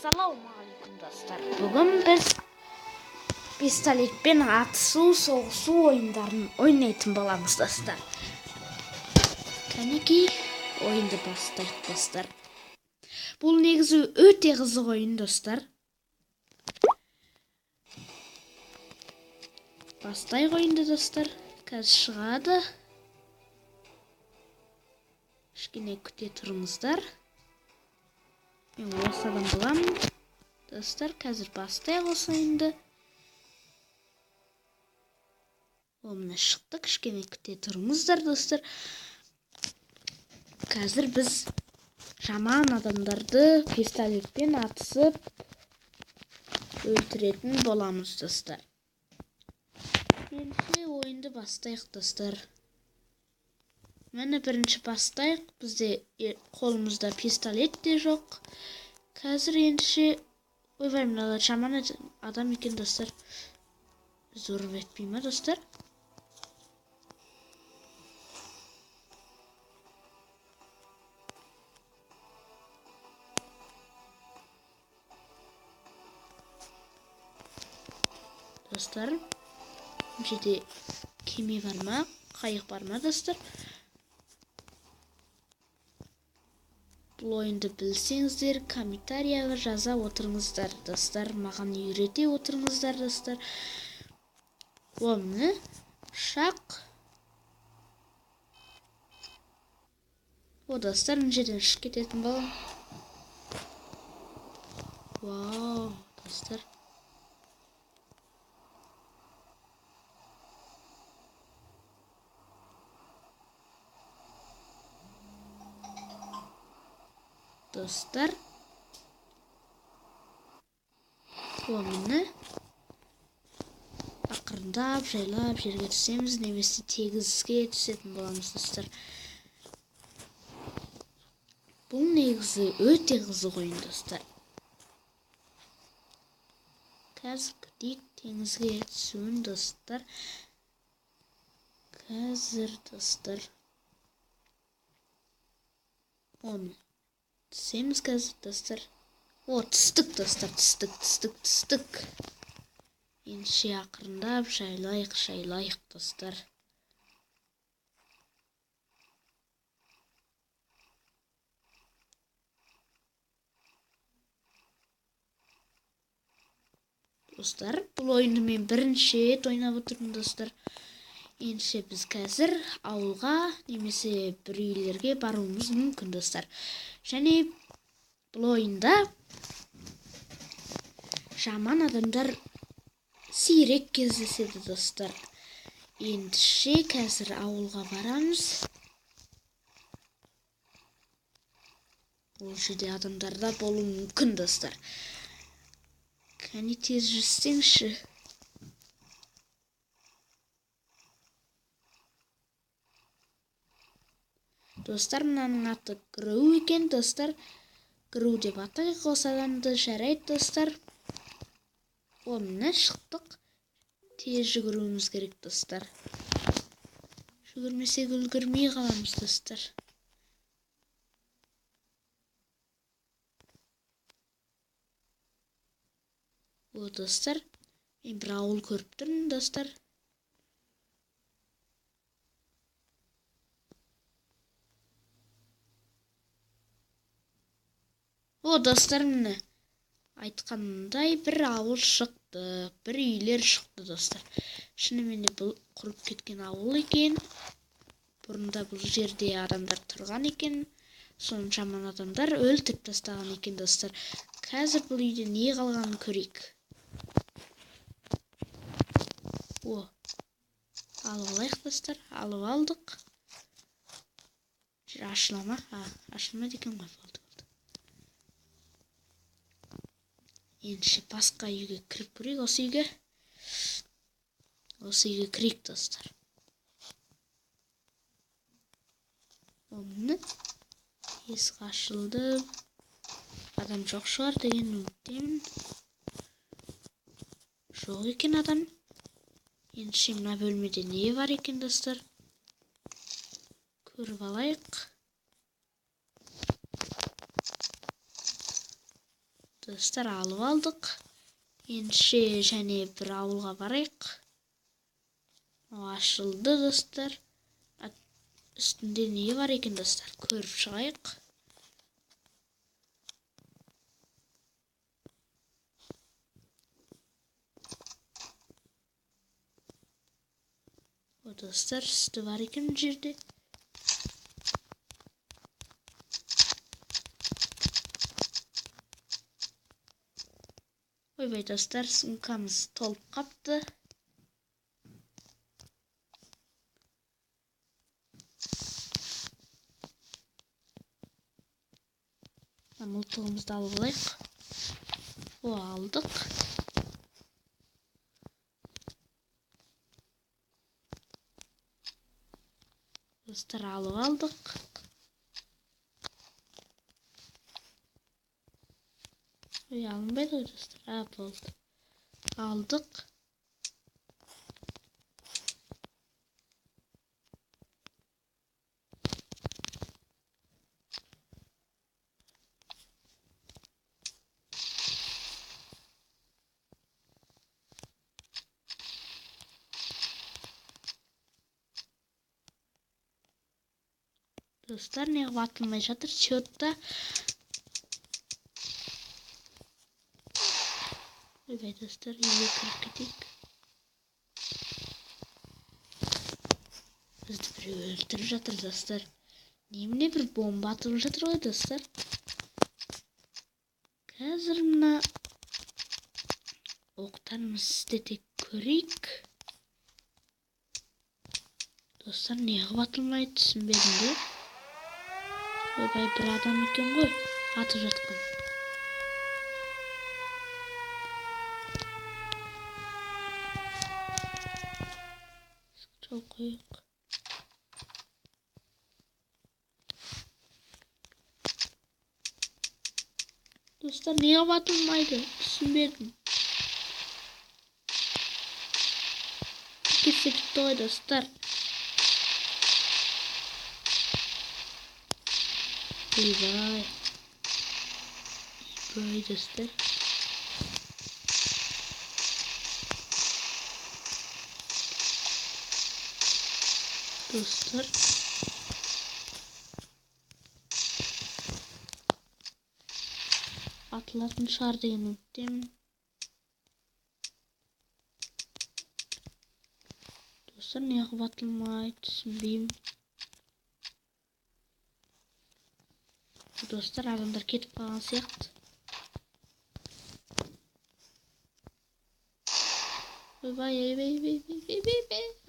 Assalamualaikum dostlar. Bugün biz pistoletпен атысу, соғысу ойындарын ойнайтын боламыз достар. Кәнекей ойынды бастайық достар. Бұл негізі өте қызық ойын достар. Бастайық ойынды достар. Қазір шығады. Кішкене күте тұрыңыздар. Мен осы адам боламын. Достар, қазір бастайық осы ойынды. Мына шықты, кішкене күте тұрыңыздар достар. Қазір біз жаман адамдарды пистолетпен атысып өлтіретін боламыз достар. Енді ойынды бастайық достар. Мені бірінші бастайық. Бізде қолымызда пистолет те жоқ. Қазір ендіше ойбай, мыналар жаман адам екен достар. Біз ұрып етпей ма достар? Достар, жерде кеме бар ма, қайық бар ма достар? Бұл ойынды білсеңіздер, комментарияға жаза отырыңыздар достар. Маған үйрете отырыңыздар достар. Міне ұшақ. Достар, мына жерден ұшып кететін болам. Вау, достар. Достар, міне ақырындап жайлап жерге түсеміз, немесе тегізге түсетін боламыз достар. Бұл негізі өте қызық ойын достар. Қазір күтейік теңізге түсуін достар. Қазір достар. Түсеміз қазір достар. Түстік достар, түстік. Ендіше ақырындап жайлайық достар. Достар, бұл ойынды мен бірінші рет ойнап отырмын достар. Ендіше біз қазір ауылға немесе бір үйлерге баруымыз мүмкін достар. Және бұл ойында жаман адамдар сирек кездеседі достар. Ендіше қазір ауылға барамыз. Бұл жерде адамдарда болуы мүмкін достар. Кәне тез жүрсеңші. Достар, мынаның аты Гроу екен достар. Гроу деп атайық осы адамды, жарайды достар. Міне шықтық. Тез жүгіруіміз керек достар. Жүгірмесек үлгермей қаламыз достар. Достар, мен бір ауыл көріп тұрмын достар. Достар, міне айтқанымдай бір ауыл шықты, бір үйлер шықты достар. Шынымен де бұл құрып кеткен ауыл екен. Бұрында бұл жерде адамдар тұрған екен. Соның жаман адамдар өлтіріп тастаған екен достар. Қазір бұл үйде не қалғанын көрейік. Алып алайық достар, алып алдық. Жер ашыла ма? Ашылмайды екен ғой, болды. Ендіше басқа үйге кіріп көрейік, осы үйге. Осы үйге кірейік достар. Міне есік ашылды. Адам жоқ шығар деген үміттемін. Жоқ екен адам. Ендіше мына бөлмеде не бар екен достар? Көріп алайық. Достар, алып алдық. Ендеше және бір ауылға барайық. Ашылды достар. Үстінде не бар екен достар? Көріп шығайық. Достар, үсті бар екен жерде. Ойбай достар, сумкамыз толып қапты. Мылтығымызды алып алайық. Алдық. Достар, алып алдық. Алынбайды ғой достар. Болды. Алдық. Достар, неғып атылмай жатыр? Счетта. Ойбай достар, үйге кіріп кетейік. Бізді біреу өлтіріп жатыр достар. Немене бір бомба атылып жатыр ғой достар. Қазір мына оқтарымыз істетек көрейік. Достар, неғып атылмай түсінбедім де. Ойбай, бір адам екен ғой атып жатқан. Жол қойық. Достар, неғып атылмайды? Түсінбедім. Кетсе бітті ғой достар. Ойбай. Ойбай достар. Достар. Атылатын шығар деген үміттемін. Достар, неғып атылмай түсінбеймін. Достар, адамдар кетіп қалған сияқты. Ойбай.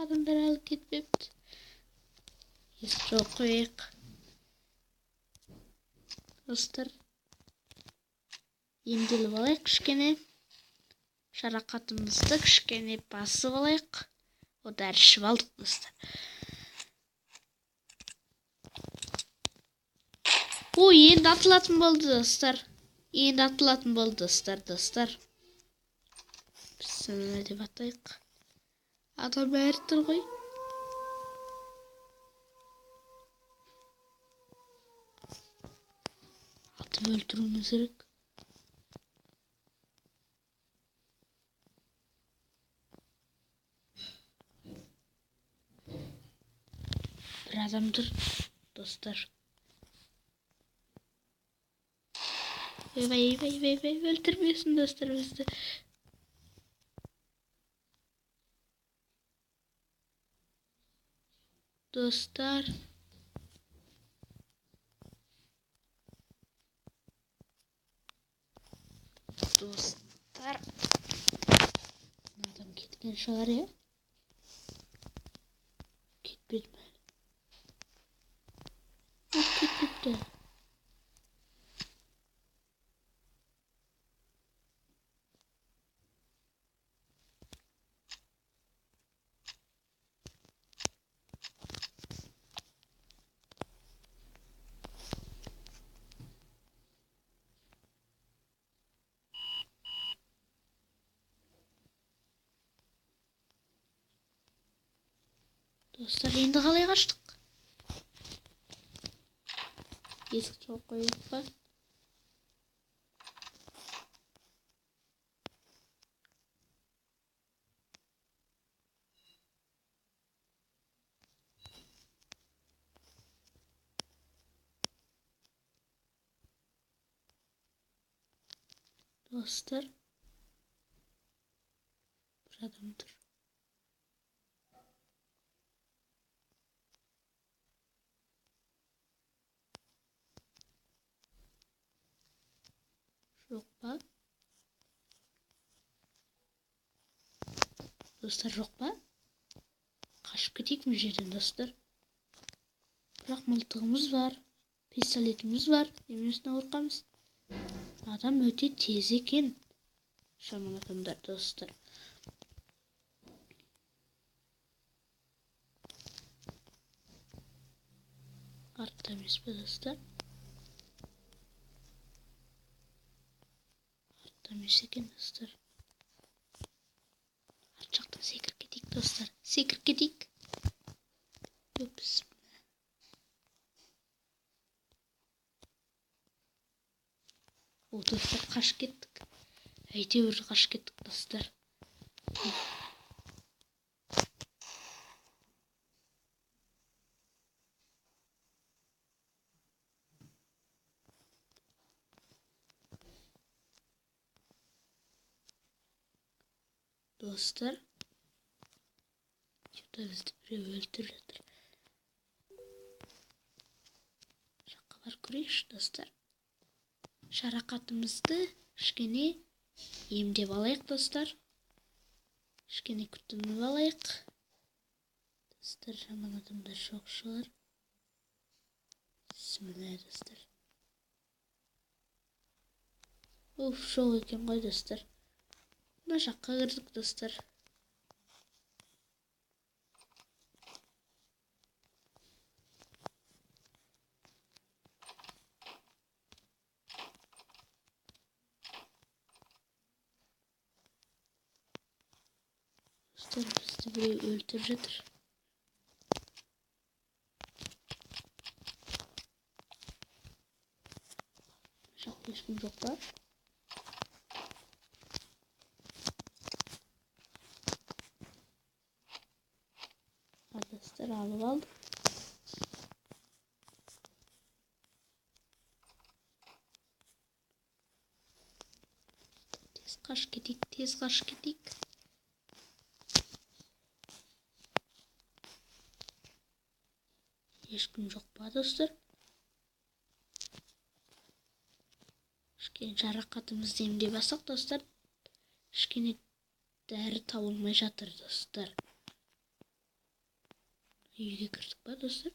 Адамдар әлі кетпепті. Есік жол қойық. Достар, емделіп алайық кішкене. Жарақатымызды кішкене басып алайық. Дәрі ішіп алдық достар. Енді атылатын болды достар. Достар. Бісміллә деп атайық. Адам бәрі тұр ғой. Атып өлтіруіміз керек. Бір адам тұр достар. Ойбай, өлтірмесін достар бізді. Достар. Адам кеткен шығар, я? Кетпеді ме? Кетпепті. Достар, енді қалай қаштық? Есік жауып қойып па? Dostlar. Bir adamdır. Yok bak. Dostlar yok bak. Kaçıp gidik mi жерден dostlar? Bırak mıltığımız var. Pistoletimiz var. Eminizden korkamız. Adam öte tez eкен. Şaman adamlar dostlar. Arttayız bu dostlar. Arttayız eкен dostlar. Artçaktan sekirip gidik dostlar. Sekirip gidik. Yok bismillah. O dostlar kaçıp gittik. Әйтеуір kaçıp gittik dostlar. Dostlar. Şurada bizde biri öldürüldü. Şaka var көрейікші dostlar. Жарақатымызды кішкене емдеп алайық достар. Кішкене күтініп алайық. Достар, жаман адамдар жоқ шығар. Бисмилlah достар. Уф, жоқ екен ғой достар. Мына жаққа кірдік достар. Dostlar, бізді біреу өлтіріп жатыр. Жаққа ешкім жоқ па? Dostlar, alып алдық. Тез қашып кетейік, тез қашып кетейік. Ешкім жоқ па достар? Кішкене жарақатымызды емдеп алсақ достар. Кішкене дәрі табылмай жатыр достар. Үйге кірдік па достар?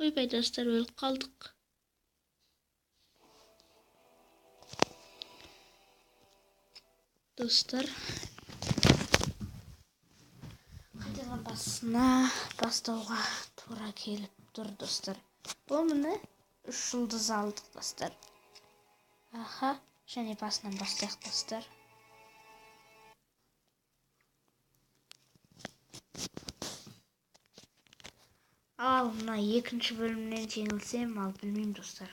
Ойбай достар, өліп қалдық. Достар, қайтадан басына бастауға тура келіп тұр достар. Бұл міне 3 жұлдыз алдық достар. Аха, және басынан бастайық достар. Ал мына екінші бөлімнен жеңілсем, ал білмеймін достар.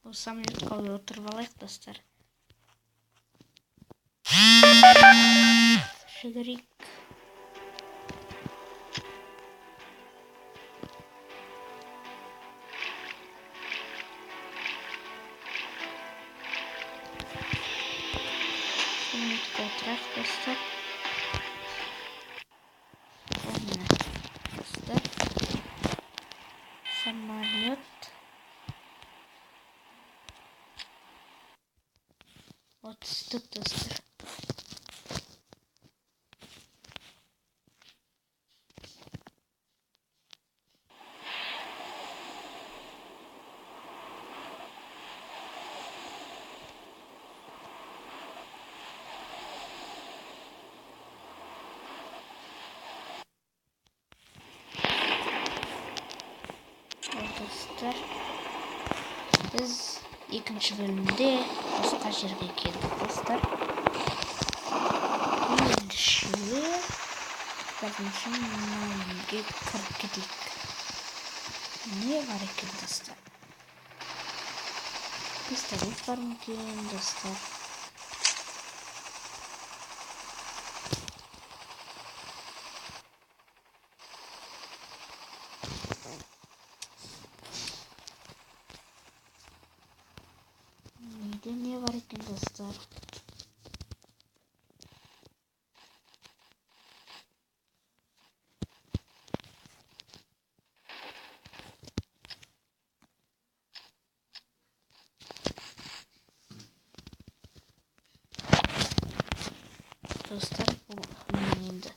Бұл самолетқа отырып алайық достар. Жүгірейік. Самолетқа отырайық достар. Міне достар. Самолет. Түстік достар. Dostlar, biz екінші бөлімде басқа жерге келдік достар. Ендеше бірінші үйге кіріп кетейік. Не бар екен достар? Пистолет бар екен достар. Не var ekan dostlar? Dostlar bu endi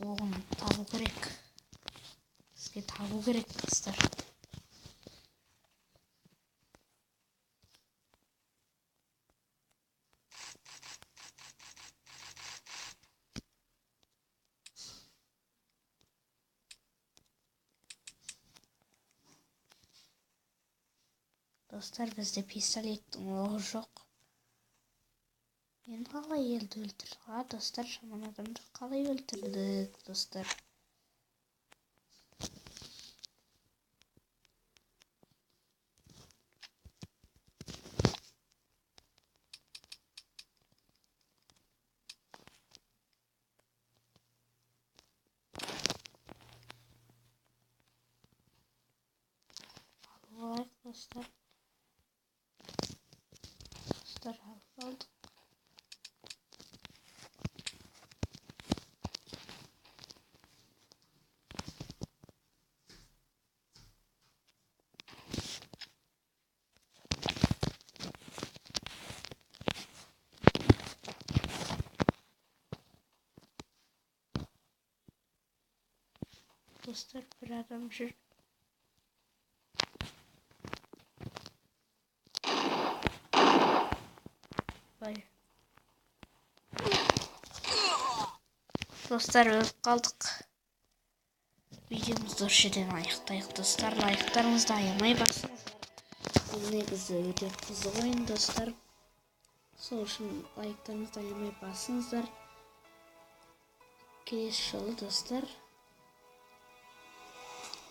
oğlum tabu gerek. Sizge tabu gerek dostlar. Dostlar bizde pistoletin oğu yok. Ben kalay eldi öldürdük. Ha dostlar şaman adamı kalay öldürdük dostlar. Aldık dostlar. Dostlar aldık. Dostlar bir adam şu. Vay. Dostlar ölüp kaldık. Videomuzda o şeyden ayaktayıq dostlar. Like'larınızı da ayırmayı basınızlar. Bu negizde öyle kızı oyun dostlar. Sol için like'larınızı da ayırmayı basınızlar. Kelesi yolu dostlar.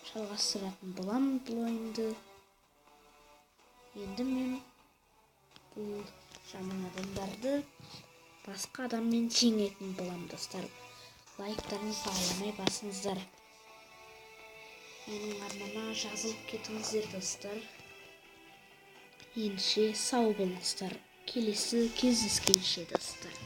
Жалғастыратын боламын бұл ойынды. Енді мен бұл жаман адамдарды басқа адаммен жеңетін боламын достар. Лайктарыңызды аямай басыңыздар. Менің арнама жазылып кетіңіздер достар. Ендеше сау болыңыздар. Келесі кездескенше достар.